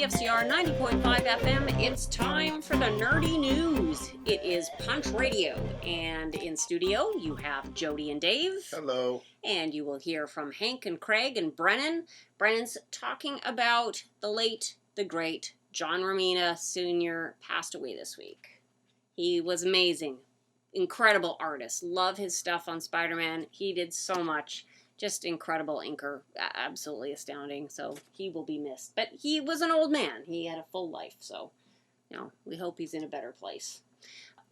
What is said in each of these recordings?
CFCR 90.5 FM, it's time for the nerdy news. It is Punch Radio, and in studio you have Jody and Dave. Hello. And you will hear from Hank and Craig and Brennan. Brennan's talking about the late, the great John Romita Sr. passed away this week. He was amazing. Incredible artist. Love his stuff on Spider-Man. He did so much. Just incredible inker. Absolutely astounding. So he will be missed. But he was an old man. He had a full life. So, we hope he's in a better place.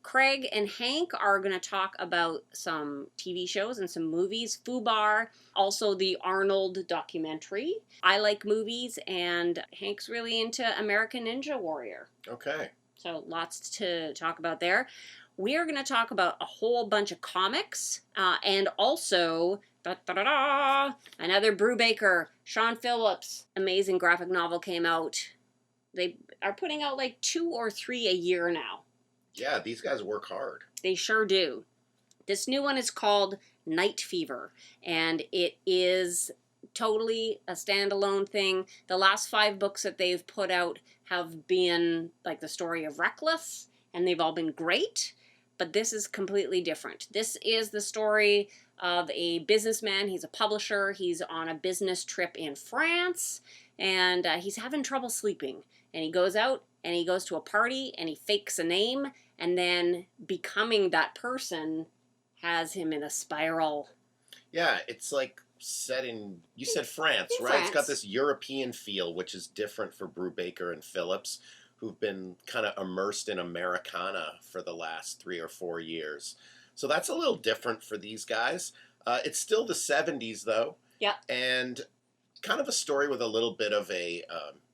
Craig and Hank are going to talk about some TV shows and some movies. Fubar, also the Arnold documentary. I like movies, and Hank's really into American Ninja Warrior. Okay. So lots to talk about there. We are going to talk about a whole bunch of comics, and also another Brubaker, Sean Phillips. Amazing graphic novel came out. They are putting out like 2 or 3 a year now. Yeah, these guys work hard. They sure do. This new one is called Night Fever, and it is totally a standalone thing. The last 5 books that they've put out have been like the story of Reckless, and they've all been great, but this is completely different. This is the story of a businessman. He's a publisher. He's on a business trip in France, and he's having trouble sleeping. And he goes out, and he goes to a party, and he fakes a name, and then becoming that person has him in a spiral. Yeah, it's like set in, you said France, right? France. It's got this European feel, which is different for Brubaker and Phillips, who've been kind of immersed in Americana for the last 3 or 4 years. So that's a little different for these guys. It's still the 70s, though. Yeah. And kind of a story with a little bit of a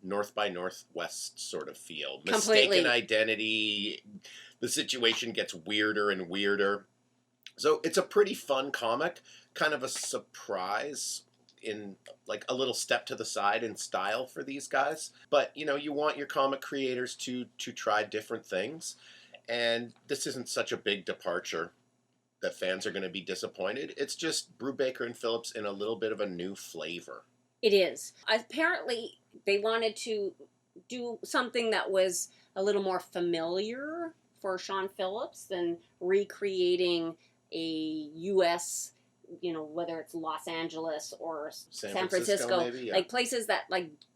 North by Northwest sort of feel. Completely. Mistaken identity. The situation gets weirder and weirder. So it's a pretty fun comic. Kind of a surprise in like a little step to the side in style for these guys. But, you want your comic creators to try different things. And this isn't such a big departure that fans are going to be disappointed. It's just Brubaker and Phillips in a little bit of a new flavor. It is. Apparently, they wanted to do something that was a little more familiar for Sean Phillips than recreating a U.S., whether it's Los Angeles or San Francisco, maybe, yeah. like places that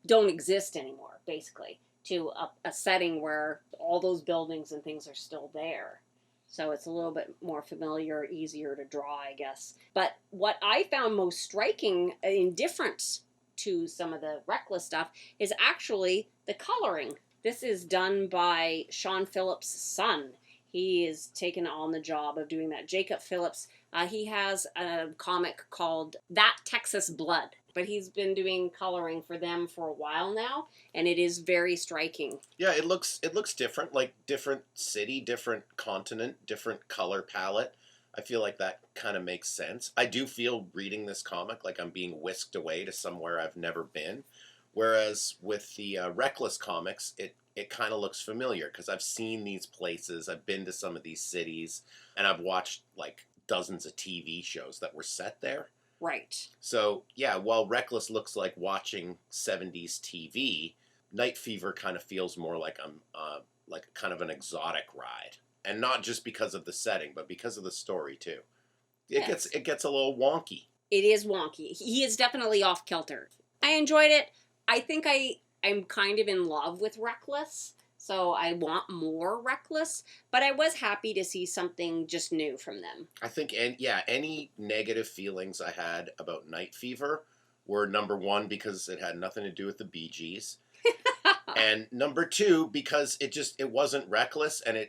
don't exist anymore, basically, to a setting where all those buildings and things are still there. So it's a little bit more familiar, easier to draw, I guess. But what I found most striking in difference to some of the Reckless stuff is actually the coloring. This is done by Sean Phillips' son. He is taken on the job of doing that. Jacob Phillips, he has a comic called That Texas Blood, but he's been doing coloring for them for a while now, and it is very striking. Yeah, it looks different, like different city, different continent, different color palette. I feel like that kind of makes sense. I do feel reading this comic like I'm being whisked away to somewhere I've never been. Whereas with the Reckless comics, it kind of looks familiar because I've seen these places, I've been to some of these cities, and I've watched like dozens of TV shows that were set there. Right. So, yeah, while Reckless looks like watching 70s TV, Night Fever kind of feels more like I'm like kind of an exotic ride. And not just because of the setting, but because of the story, too. It gets a little wonky. It is wonky. He is definitely off kilter. I enjoyed it. I think I'm kind of in love with Reckless, so I want more Reckless, but I was happy to see something just new from them. I think, any negative feelings I had about Night Fever were, number 1, because it had nothing to do with the Bee Gees, and number 2, because it wasn't Reckless, and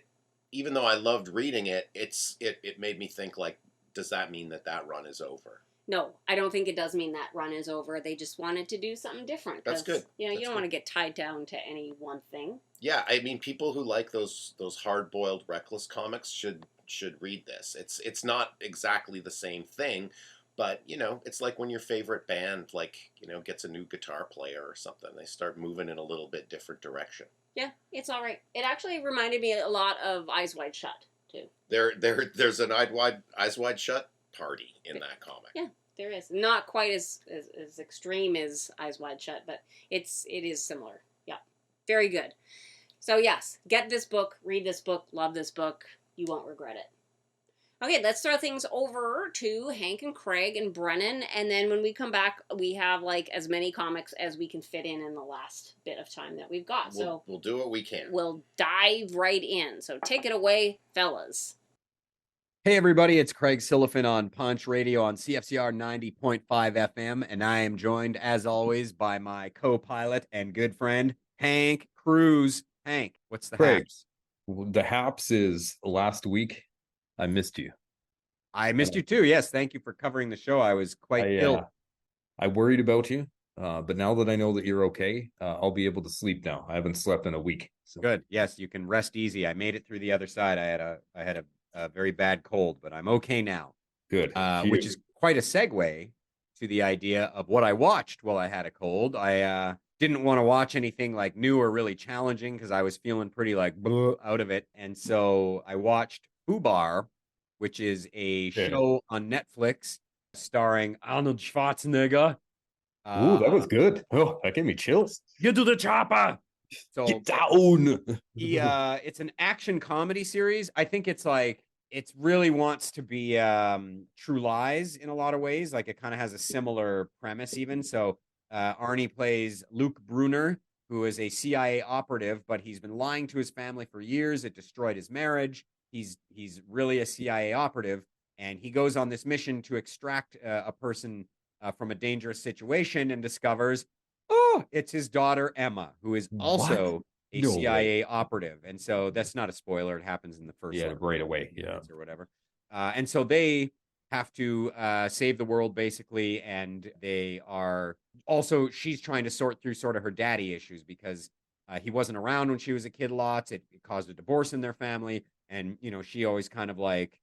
even though I loved reading it, it made me think, like, does that mean that run is over? No, I don't think it does mean that run is over. They just wanted to do something different. That's good. You don't want to get tied down to any one thing. Yeah, I mean, people who like those hard-boiled Reckless comics should read this. It's not exactly the same thing, but, it's like when your favorite band, gets a new guitar player or something. They start moving in a little bit different direction. Yeah, it's all right. It actually reminded me a lot of Eyes Wide Shut, too. There's an Eyes Wide Shut party in that comic. Yeah, there is. Not quite as extreme as Eyes Wide Shut, but it is similar. Yeah. Very good. So yes, get this book, read this book, love this book. You won't regret it. Okay, let's throw things over to Hank and Craig and Brennan, and then when we come back, we have like as many comics as we can fit in the last bit of time that we've got. We'll do what we can. We'll dive right in. So take it away, fellas. Hey everybody, it's Craig Silliphant on Punch Radio on CFCR 90.5 FM, and I am joined as always by my co-pilot and good friend, Hank Cruz. Hank, what's the Craig, haps? the haps is last week I missed you. I missed you too, yes. Thank you for covering the show. I was quite ill. I worried about you, but now that I know that you're okay, I'll be able to sleep now. I haven't slept in a week. So. Good, yes, you can rest easy. I made it through the other side. I had a very bad cold, but I'm okay now. Good. Which is quite a segue to the idea of what I watched while I had a cold. I didn't want to watch anything like new or really challenging because I was feeling pretty like out of it. And so I watched Fubar, which is a show on Netflix starring Arnold Schwarzenegger. Ooh, that was good. Oh, that gave me chills. Get to the chopper. So get down. It's an action comedy series. I think it's like it really wants to be True Lies in a lot of ways. Like it kind of has a similar premise even. So Arnie plays Luke Brunner, who is a CIA operative, but he's been lying to his family for years. It destroyed his marriage. He's really a CIA operative, and he goes on this mission to extract a person from a dangerous situation and discovers, oh, it's his daughter, Emma, who is also a CIA operative. And so that's not a spoiler. It happens in the first right away. Yeah. Or whatever. And so they have to save the world, basically. And they are also, she's trying to sort through sort of her daddy issues because he wasn't around when she was a kid lots. It caused a divorce in their family. And, you know, she always kind of like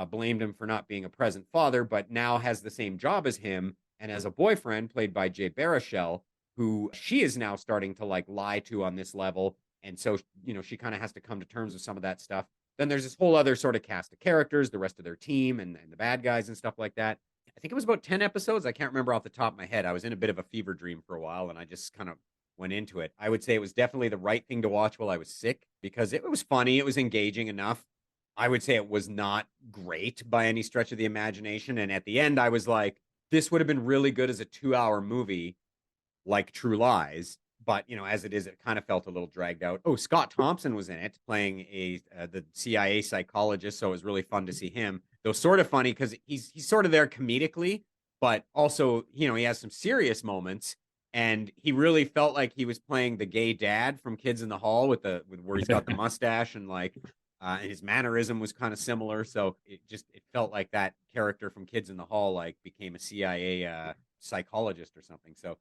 blamed him for not being a present father, but now has the same job as him. And as a boyfriend played by Jay Baruchel, who she is now starting to like lie to on this level. And so, you know, she kind of has to come to terms with some of that stuff. Then there's this whole other sort of cast of characters, the rest of their team and the bad guys and stuff like that. I think it was about 10 episodes. I can't remember off the top of my head. I was in a bit of a fever dream for a while and I just kind of went into it. I would say it was definitely the right thing to watch while I was sick because it was funny. It was engaging enough. I would say it was not great by any stretch of the imagination. And at the end, I was like, this would have been really good as a 2-hour movie like True Lies, but you know, as it is, it kind of felt a little dragged out. Oh, Scott Thompson was in it playing the CIA psychologist, so it was really fun to see him. Though sort of funny because he's sort of there comedically, but also, you know, he has some serious moments, and he really felt like he was playing the gay dad from Kids in the Hall with where he's got the mustache and like and his mannerism was kind of similar. So it felt like that character from Kids in the Hall like became a CIA psychologist or something. So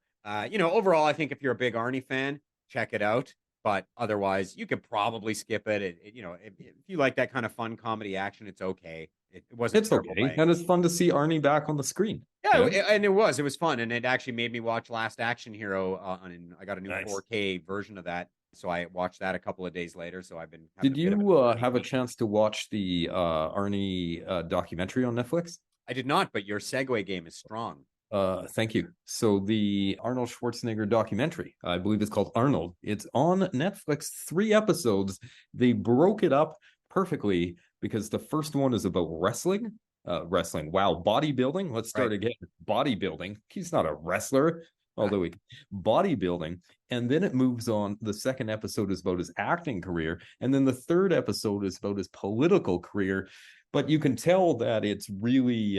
you know, overall, I think if you're a big Arnie fan, check it out. But otherwise, you could probably skip it. You know, if you like that kind of fun comedy action, it's okay. It wasn't. It's okay, and it's fun to see Arnie back on the screen. Yeah, and it was fun, and it actually made me watch Last Action Hero. I got a new 4K version of that, so I watched that a couple of days later. So I've been. Did you have a chance to watch the Arnie documentary on Netflix? I did not, but your segue game is strong. Thank you. So the Arnold Schwarzenegger documentary, I believe it's called Arnold. It's on Netflix, 3 episodes. They broke it up perfectly because the first one is about wrestling. Wow, bodybuilding. Let's start again. Bodybuilding. He's not a wrestler, although bodybuilding. And then it moves on. The second episode is about his acting career. And then the third episode is about his political career. But you can tell that it's really,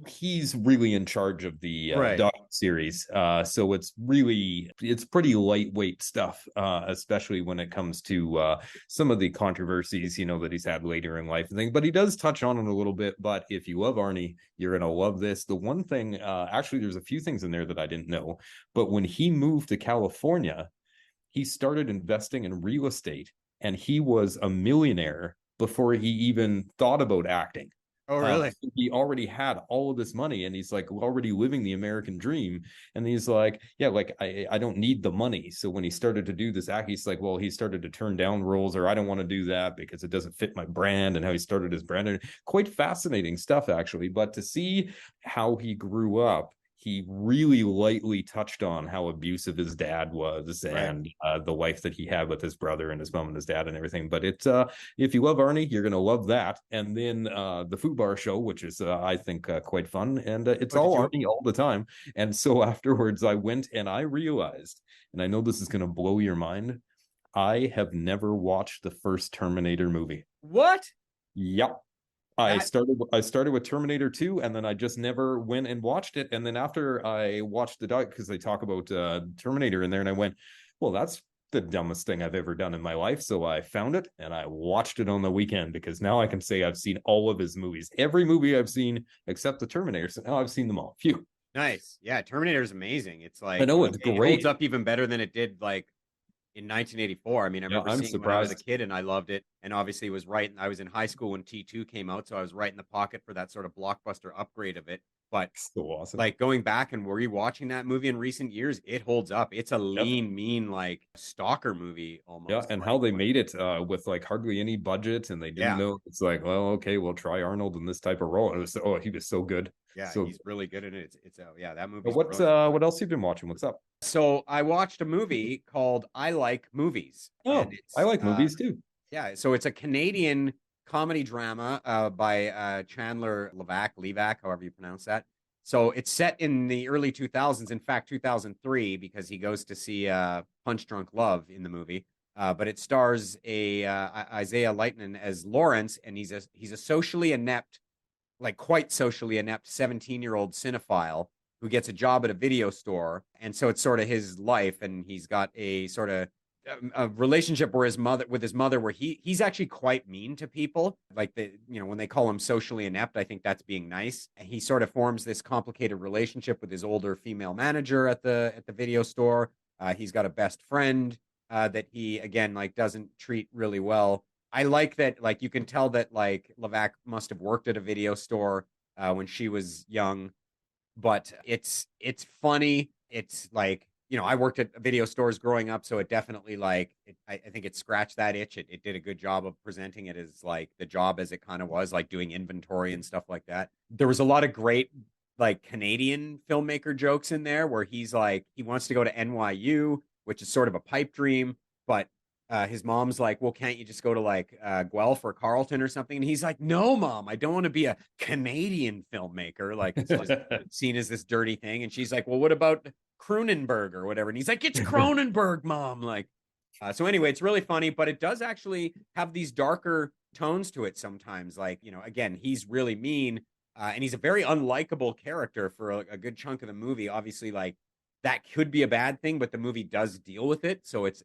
he's really in charge of the docu-series. So it's pretty lightweight stuff, especially when it comes to some of the controversies, you know, that he's had later in life and things. But he does touch on it a little bit. But if you love Arnie, you're going to love this. The one thing, actually, there's a few things in there that I didn't know. But when he moved to California, he started investing in real estate, and he was a millionaire before he even thought about acting. Oh, really? He already had all of this money, and he's like already living the American dream. And he's like, yeah, like I don't need the money. So when he started to do this act, he's like, well, he started to turn down roles, or I don't want to do that because it doesn't fit my brand, and how he started his brand. And quite fascinating stuff, actually. But to see how he grew up, he really lightly touched on how abusive his dad was Right. and the life that he had with his brother and his mom and his dad and everything. But it's if you love Arnie, you're gonna love that. And then the Fubar show, which is I think quite fun, and it's all Arnie all the time. And so afterwards, I went and I realized, and I know this is gonna blow your mind, I have never watched the first Terminator movie. What? Yep. I started with Terminator 2, and then I just never went and watched it. And then after I watched the doc, because they talk about Terminator in there, and I went, well, that's the dumbest thing I've ever done in my life. So I found it and I watched it on the weekend, because now I can say I've seen all of his movies. Every movie I've seen except the Terminator. So now I've seen them all. Phew. Nice. Yeah, Terminator is amazing. It's like, I know, it's it great. holds up even better than it did like in 1984. I mean, I remember seeing it when I was a kid and I loved it. And obviously it was right. I was in high school when T2 came out, so I was right in the pocket for that sort of blockbuster upgrade of it. But so awesome. Like going back and rewatching that movie in recent years, it holds up. It's a lean, mean, like stalker movie almost. Yeah, and how they made it with like hardly any budget, and they didn't know. It's like, well, okay, we'll try Arnold in this type of role. And it was, he was so good. Yeah, so, he's really good in it. It's yeah, that movie. What else you've been watching? What's up? So I watched a movie called I Like Movies. Oh, I like movies too. Yeah, so it's a Canadian comedy drama by Chandler Levac, however you pronounce that. So it's set in the early 2000s, in fact, 2003, because he goes to see Punch Drunk Love in the movie. But it stars Isaiah Lightnin as Lawrence, and he's a socially inept, like quite socially inept 17-year-old cinephile who gets a job at a video store. And so it's sort of his life, and he's got a sort of a relationship where his mother where he's actually quite mean to people, like when they call him socially inept, I think that's being nice. And he sort of forms this complicated relationship with his older female manager at the video store. He's got a best friend that he again like doesn't treat really well. I like that, like you can tell that like Levac must have worked at a video store when she was young, but it's funny. It's like, I worked at video stores growing up, so it definitely like I think it scratched that itch. It did a good job of presenting it as like the job as it kind of was, like doing inventory and stuff like that. There was a lot of great like Canadian filmmaker jokes in there where he's like, he wants to go to NYU, which is sort of a pipe dream, but his mom's like, well, can't you just go to like Guelph or Carleton or something? And he's like, no, Mom, I don't want to be a Canadian filmmaker. Like it's just seen as this dirty thing. And she's like, well, what about Cronenberg or whatever? And he's like, it's Cronenberg, Mom. Like, so anyway, it's really funny, but it does actually have these darker tones to it sometimes. Like, again, he's really mean and he's a very unlikable character for a good chunk of the movie. Obviously, like, that could be a bad thing, but the movie does deal with it, so it's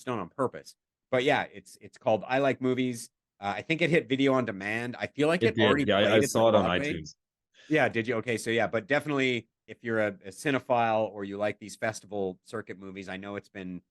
done on purpose. But yeah, it's called I Like Movies. I think it hit video on demand. I feel like it already played. I saw it on iTunes. Yeah, did you? Okay, so yeah, but definitely if you're a cinephile or you like these festival circuit movies, I know it's been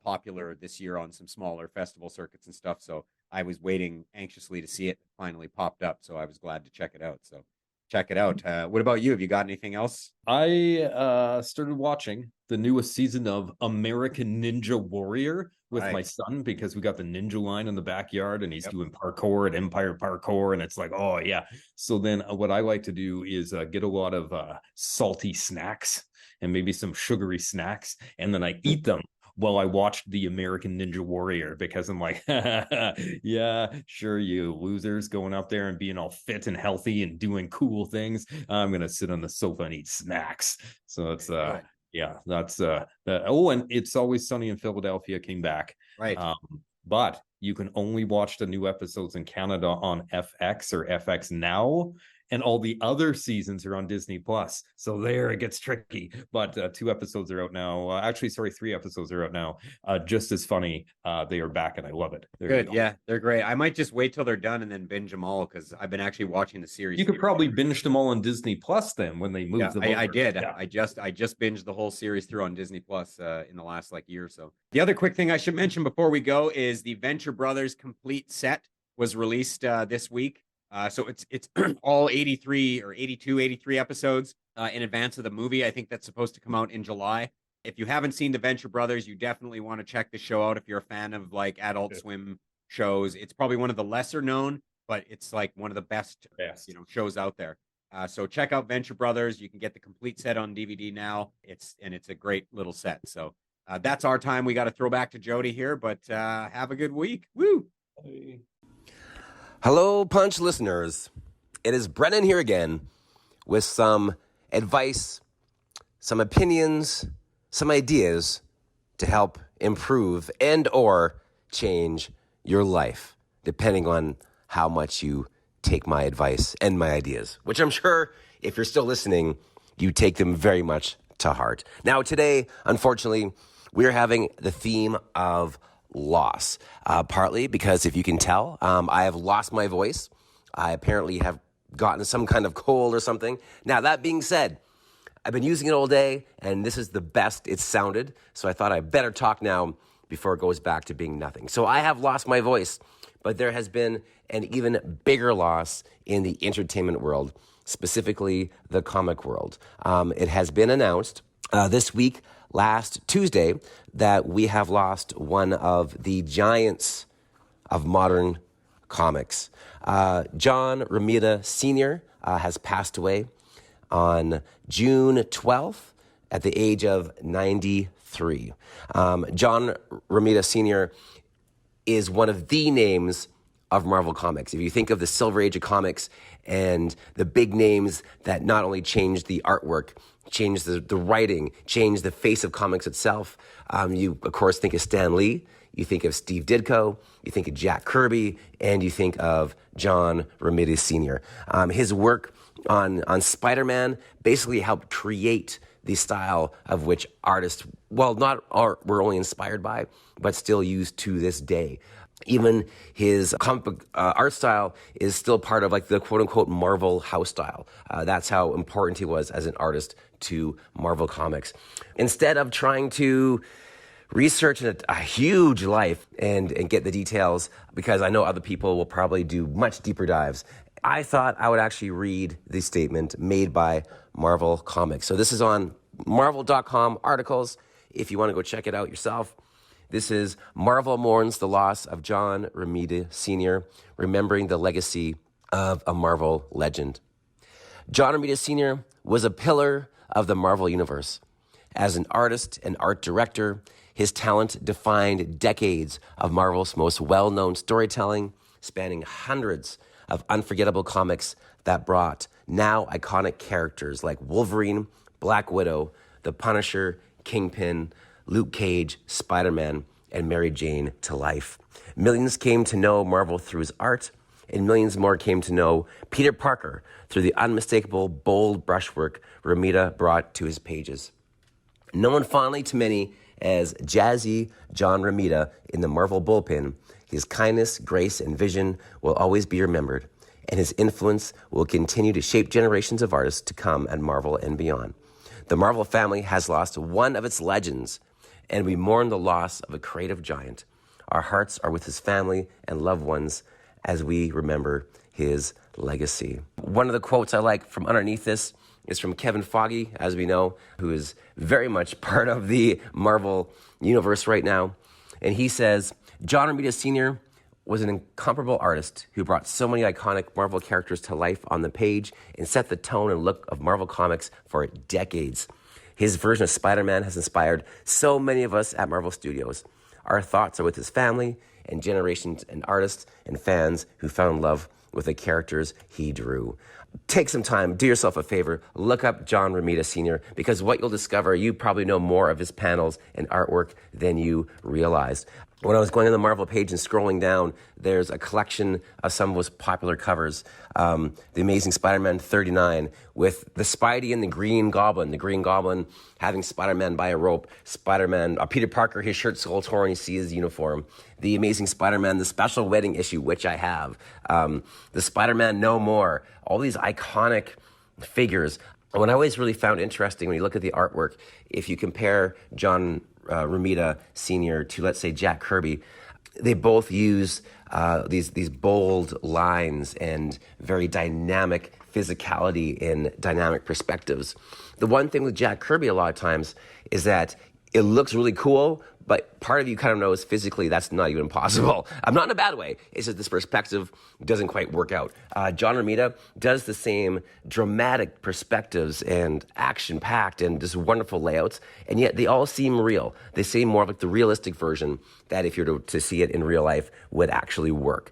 popular this year on some smaller festival circuits and stuff. So I was waiting anxiously to see it finally popped up, so I was glad to check it out. So check it out. What about you? Have you got anything else? I started watching the newest season of American Ninja Warrior with my son, because we got the ninja line in the backyard and he's doing parkour at Empire Parkour, and it's like, oh yeah. So then what I like to do is get a lot of salty snacks and maybe some sugary snacks, and then I eat them while I watched the American Ninja Warrior, because I'm like, yeah, sure, you losers going up there and being all fit and healthy and doing cool things. I'm going to sit on the sofa and eat snacks. So it's, yeah, that's, and It's Always Sunny in Philadelphia came back. Right. But you can only watch the new episodes in Canada on FX or FX Now. And all the other seasons are on Disney Plus. So there it gets tricky. But 2 episodes are out now. 3 episodes are out now. Just as funny. They are back and I love it. Good. Yeah, they're great. I might just wait till they're done and then binge them all, because I've been actually watching the series. You could probably binge them all on Disney Plus then when they move them over. I did. Yeah. I just binged the whole series through on Disney Plus in the last like year or so. The other quick thing I should mention before we go is the Venture Brothers complete set was released this week. So it's all 83 or 82, 83 episodes in advance of the movie. I think that's supposed to come out in July. If you haven't seen the Venture Brothers, you definitely want to check the show out if you're a fan of like Adult Swim shows. It's probably one of the lesser known, but it's like one of the best shows out there. So check out Venture Brothers. You can get the complete set on DVD now. It's a great little set. So that's our time. We got to throw back to Jody here, but have a good week. Woo! Hello, Punch listeners. It is Brennan here again with some advice, some opinions, some ideas to help improve and or change your life, depending on how much you take my advice and my ideas, which I'm sure if you're still listening, you take them very much to heart. Now, today, unfortunately, we're having the theme of loss, partly because if you can tell, I have lost my voice. I apparently have gotten some kind of cold or something. Now, that being said, I've been using it all day, and this is the best it's sounded, so I thought I better talk now before it goes back to being nothing. So I have lost my voice, but there has been an even bigger loss in the entertainment world, specifically the comic world. It has been announced this week, last Tuesday, that we have lost one of the giants of modern comics. John Romita Sr. Has passed away on June 12th at the age of 93. John Romita Sr. is one of the names of Marvel Comics. If you think of the Silver Age of comics and the big names that not only changed the artwork, changed the writing, changed the face of comics itself, you, of course, think of Stan Lee, you think of Steve Ditko, you think of Jack Kirby, and you think of John Romita Sr. His work on Spider-Man basically helped create the style of which artists, well, not art were only inspired by, but still used to this day. Even his comic book art style is still part of like the quote-unquote Marvel house style. That's how important he was as an artist to Marvel Comics. Instead of trying to research a huge life and get the details, because I know other people will probably do much deeper dives, I thought I would actually read the statement made by Marvel Comics. So this is on Marvel.com articles, if you want to go check it out yourself. This is Marvel mourns the loss of John Romita Sr., remembering the legacy of a Marvel legend. John Romita Sr. was a pillar of the Marvel Universe. As an artist and art director, his talent defined decades of Marvel's most well-known storytelling, spanning hundreds of unforgettable comics that brought now iconic characters like Wolverine, Black Widow, The Punisher, Kingpin, Luke Cage, Spider-Man, and Mary Jane to life. Millions came to know Marvel through his art, and millions more came to know Peter Parker through the unmistakable, bold brushwork Romita brought to his pages. Known fondly to many as Jazzy John Romita in the Marvel bullpen, his kindness, grace, and vision will always be remembered, and his influence will continue to shape generations of artists to come at Marvel and beyond. The Marvel family has lost one of its legends, and we mourn the loss of a creative giant. Our hearts are with his family and loved ones as we remember his legacy. One of the quotes I like from underneath this is from Kevin Feige, as we know, who is very much part of the Marvel universe right now. And he says, John Romita Sr. was an incomparable artist who brought so many iconic Marvel characters to life on the page and set the tone and look of Marvel Comics for decades. His version of Spider-Man has inspired so many of us at Marvel Studios. Our thoughts are with his family and generations and artists and fans who fell in love with the characters he drew. Take some time, do yourself a favor, look up John Romita Sr., because what you'll discover, you probably know more of his panels and artwork than you realized. When I was going on the Marvel page and scrolling down, there's a collection of some of his popular covers. The Amazing Spider-Man 39 with the Spidey and the Green Goblin having Spider-Man by a rope, Peter Parker, his shirt's all torn, you see his uniform. The Amazing Spider-Man, the special wedding issue, which I have. The Spider-Man No More, all these iconic figures. And what I always really found interesting when you look at the artwork, if you compare John Romita Sr. to, let's say, Jack Kirby, they both use these bold lines and very dynamic physicality in dynamic perspectives. The one thing with Jack Kirby a lot of times is that it looks really cool, but part of you kind of knows physically that's not even possible. I'm not in a bad way. It's just this perspective doesn't quite work out. John Romita does the same dramatic perspectives and action-packed and just wonderful layouts, and yet they all seem real. They seem more like the realistic version that if you're to see it in real life would actually work.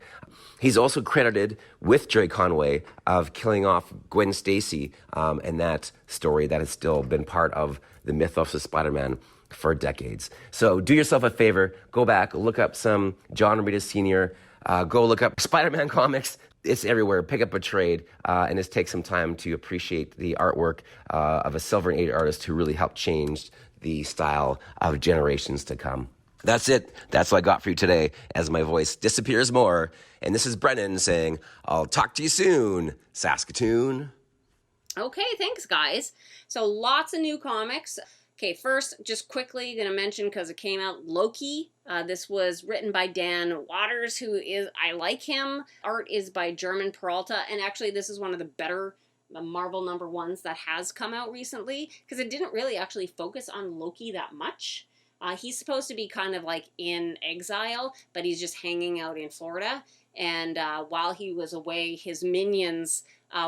He's also credited with Jerry Conway of killing off Gwen Stacy, and that story that has still been part of the mythos of Spider-Man for decades. So do yourself a favor, go back, look up some John Romita Sr., go look up Spider-Man comics. It's everywhere. Pick up a trade, and just take some time to appreciate the artwork of a Silver and Age artist who really helped change the style of generations to come. That's it. That's what I got for you today as my voice disappears more. And this is Brennan saying, I'll talk to you soon, Saskatoon. Okay, thanks, guys. So lots of new comics. Okay, first, just quickly going to mention, because it came out, Loki. This was written by Dan Waters, I like him. Art is by German Peralta. And actually, this is one of the better Marvel #1s that has come out recently, because it didn't really actually focus on Loki that much. He's supposed to be kind of like in exile, but he's just hanging out in Florida. And while he was away, his minions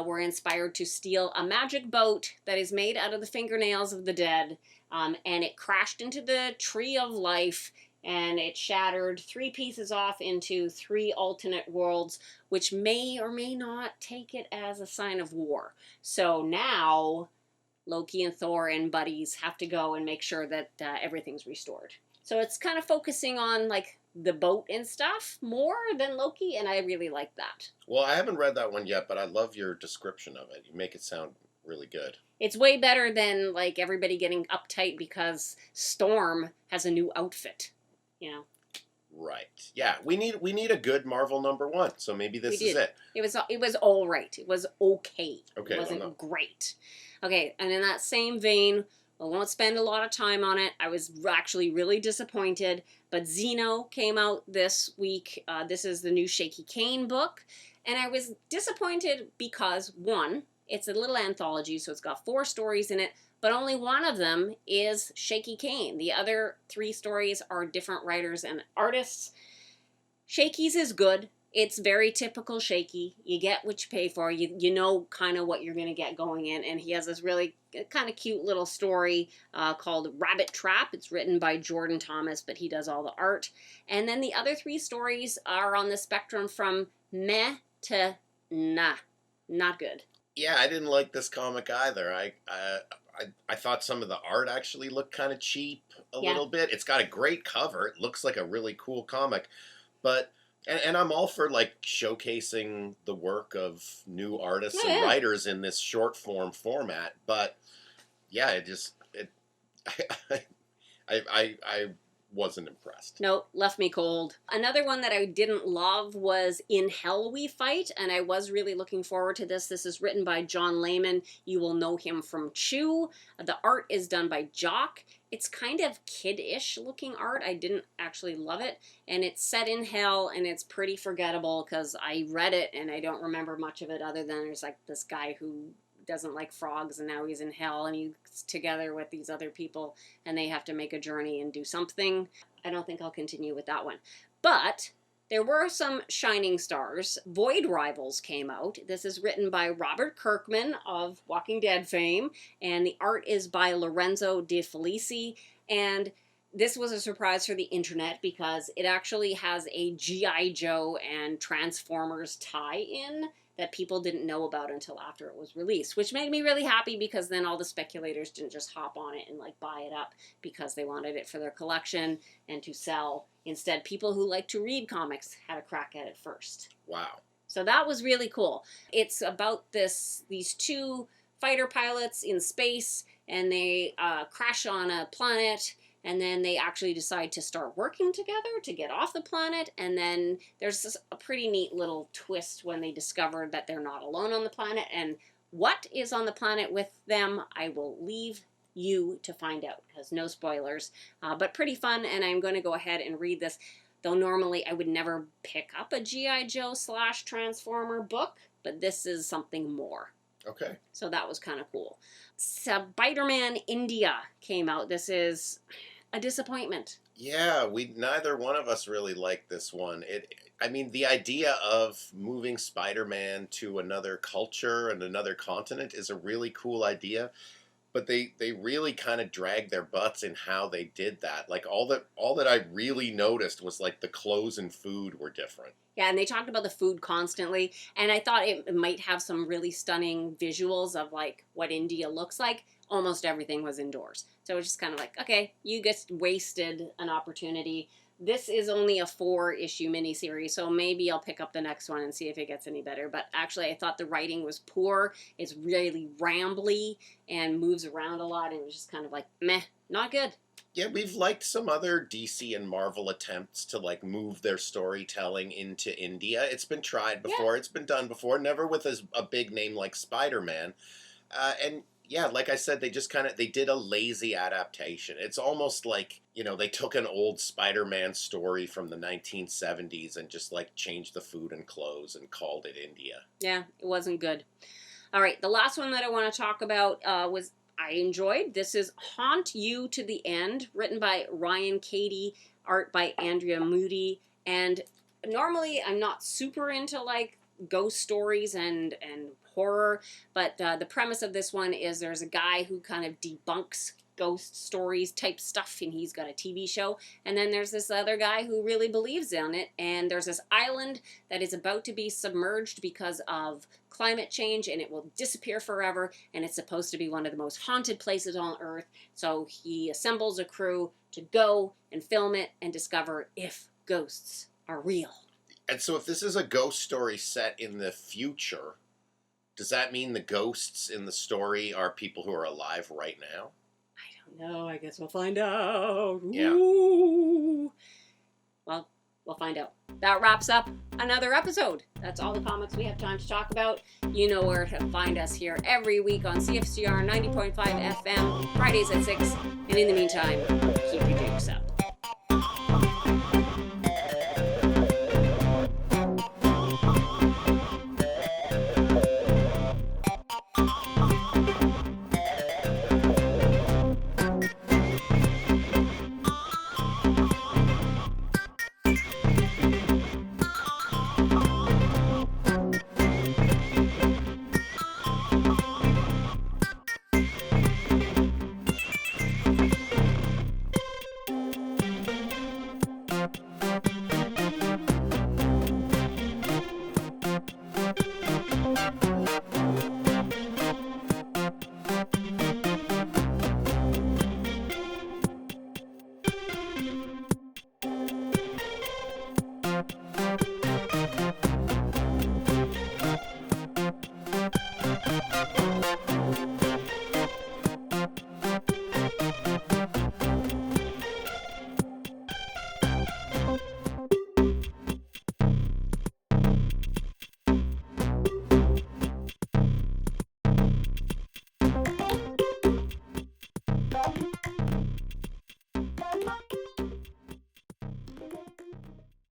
were inspired to steal a magic boat that is made out of the fingernails of the dead. And it crashed into the Tree of Life, and it shattered 3 pieces off into 3 alternate worlds, which may or may not take it as a sign of war. So now Loki and Thor and buddies have to go and make sure that everything's restored. So it's kind of focusing on like the boat and stuff more than Loki, and I really like that. Well, I haven't read that one yet, but I love your description of it. You make it sound really good. It's way better than like everybody getting uptight because Storm has a new outfit, you know. Right. Yeah, we need a good Marvel #1. So maybe this is it. It was all right. It was okay. Okay. It wasn't great. Okay, and in that same vein, I won't spend a lot of time on it. I was actually really disappointed, but Xeno came out this week. This is the new Shaky Kane book, and I was disappointed because, one, it's a little anthology, so it's got 4 stories in it, but only one of them is Shaky Kane. The other 3 stories are different writers and artists. Shaky's is good. It's very typical Shaky. You get what you pay for. You know kind of what you're going to get going in. And he has this really kind of cute little story called Rabbit Trap. It's written by Jordan Thomas, but he does all the art. And then the other 3 stories are on the spectrum from meh to nah. Not good. Yeah, I didn't like this comic either. I thought some of the art actually looked kind of cheap a little bit. It's got a great cover. It looks like a really cool comic. But... And I'm all for, like, showcasing the work of new artists and writers in this short form format. But, yeah, I wasn't impressed. No, left me cold. Another one that I didn't love was In Hell We Fight, and I was really looking forward to this. This is written by John Layman. You will know him from Chew. The art is done by Jock. It's kind of kid-ish looking art. I didn't actually love it. And it's set in hell, and it's pretty forgettable because I read it and I don't remember much of it other than there's like this guy who doesn't like frogs and now he's in hell and he's together with these other people and they have to make a journey and do something. I don't think I'll continue with that one. But there were some shining stars. Void Rivals came out. This is written by Robert Kirkman of Walking Dead fame, and the art is by Lorenzo De Felici. And this was a surprise for the internet because it actually has a G.I. Joe and Transformers tie-in that people didn't know about until after it was released, which made me really happy because then all the speculators didn't just hop on it and like buy it up because they wanted it for their collection and to sell. Instead, people who like to read comics had a crack at it first. Wow. So that was really cool. It's about these 2 fighter pilots in space, and they crash on a planet, and then they actually decide to start working together to get off the planet, and then there's a pretty neat little twist when they discover that they're not alone on the planet, and what is on the planet with them, I will leave you to find out, because no spoilers, but pretty fun, and I'm going to go ahead and read this, though normally I would never pick up a G.I. Joe / Transformer book, but this is something more. Okay. So that was kind of cool. Spider-Man India came out. This is a disappointment. Yeah, neither one of us really liked this one. I mean, the idea of moving Spider-Man to another culture and another continent is a really cool idea, but they really kind of dragged their butts in how they did that. Like all that I really noticed was like the clothes and food were different. Yeah, and they talked about the food constantly, and I thought it might have some really stunning visuals of like what India looks like. Almost everything was indoors. So it was just kind of like, okay, you just wasted an opportunity. This is only a 4-issue miniseries, so maybe I'll pick up the next one and see if it gets any better. But actually, I thought the writing was poor. It's really rambly and moves around a lot, and it was just kind of like, meh, not good. Yeah, we've liked some other DC and Marvel attempts to like move their storytelling into India. It's been tried before. Yeah. It's been done before. Never with a big name like Spider-Man. And yeah, like I said, they just they did a lazy adaptation. It's almost like, they took an old Spider-Man story from the 1970s and just like changed the food and clothes and called it India. Yeah, it wasn't good. All right, the last one that I want to talk about was I enjoyed. This is Haunt You to the End, written by Ryan Cady, art by Andrea Moody. And normally I'm not super into like ghost stories and horror, but the premise of this one is there's a guy who kind of debunks ghost stories type stuff, and he's got a TV show, and then there's this other guy who really believes in it, and there's this island that is about to be submerged because of climate change, and it will disappear forever, and it's supposed to be one of the most haunted places on Earth. So he assembles a crew to go and film it and discover if ghosts are real. And so if this is a ghost story set in the future, does that mean the ghosts in the story are people who are alive right now? I don't know. I guess we'll find out. Yeah. Ooh. Well, we'll find out. That wraps up another episode. That's all the comics we have time to talk about. You know where to find us here every week on CFCR 90.5 FM, Fridays at 6. And in the meantime, keep your dukes up.